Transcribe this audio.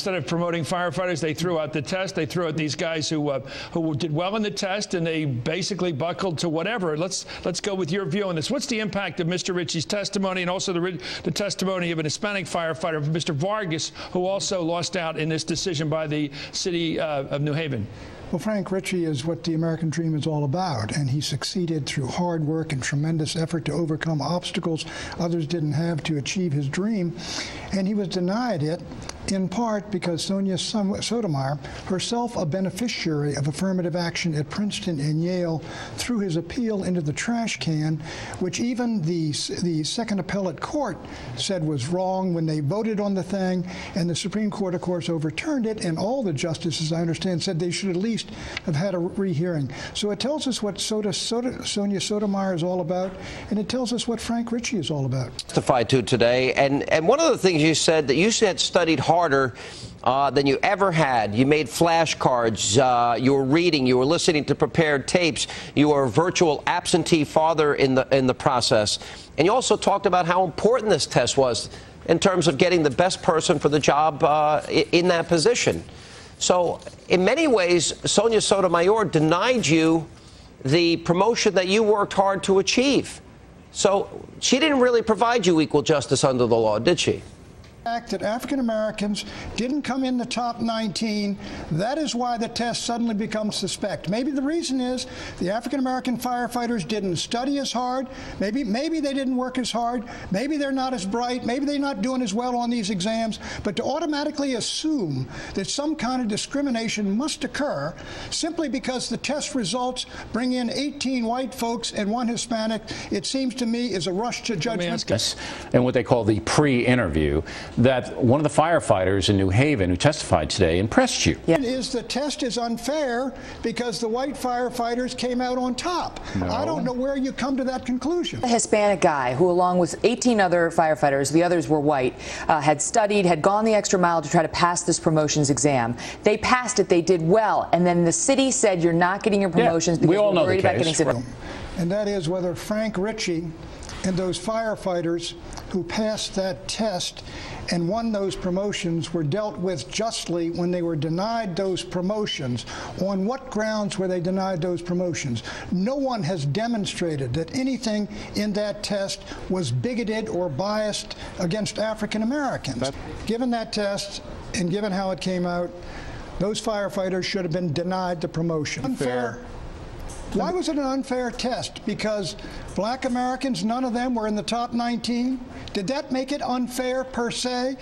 instead of promoting firefighters, they threw out the test. They threw out these guys who did well in the test, and they basically buckled to whatever. Let's go with your view on this. What's the impact of Mr. Ricci's testimony and also the testimony of an Hispanic firefighter, Mr. Vargas, who also lost out in this decision by the city of New Haven? Well, Frank Ricci is what the American dream is all about, and he succeeded through hard work and tremendous effort to overcome obstacles others didn't have to achieve his dream, and he was denied it in part because Sonia Sotomayor, herself a beneficiary of affirmative action at Princeton and Yale, threw his appeal into the trash can, which even the Second Appellate Court said was wrong when they voted on the thing, and the Supreme Court, of course, overturned it, and all the justices, I understand, said they should at least have had a rehearing. So it tells us what Sonia Sotomayor is all about, and it tells us what Frank Ricci is all about. Testified to today, and one of the things you said that you had studied harder than you ever had. You made flashcards. You were reading. You were listening to prepared tapes. You were a virtual absentee father in the process. And you also talked about how important this test was in terms of getting the best person for the job in that position. So in many ways, Sonia Sotomayor denied you the promotion that you worked hard to achieve. So she didn't really provide you equal justice under the law, did she? The fact that African Americans didn't come in the top 19, that is why the test suddenly becomes suspect. Maybe the reason is the African American firefighters didn't study as hard, maybe they didn't work as hard, maybe they're not as bright, maybe they're not doing as well on these exams, but to automatically assume that some kind of discrimination must occur simply because the test results bring in 18 white folks and 1 Hispanic, it seems to me is a rush to judgment. And what they call the pre-interview, that one of the firefighters in New Haven who testified today impressed you. Yeah. Is the test is unfair because the white firefighters came out on top. No. I don't know where you come to that conclusion. A Hispanic guy who, along with 18 other firefighters, the others were white, had studied, had gone the extra mile to try to pass this promotions exam. They passed it, they did well, and then the city said you're not getting your promotions because we're worried about getting civil. And that is whether Frank Ricci and those firefighters who passed that test and won those promotions were dealt with justly when they were denied those promotions. On what grounds were they denied those promotions? No one has demonstrated that anything in that test was bigoted or biased against African Americans. Given that test and given how it came out, those firefighters should have been denied the promotion. Unfair. Why was it an unfair test? Because black Americans, none of them were in the top 19? Did that make it unfair per se?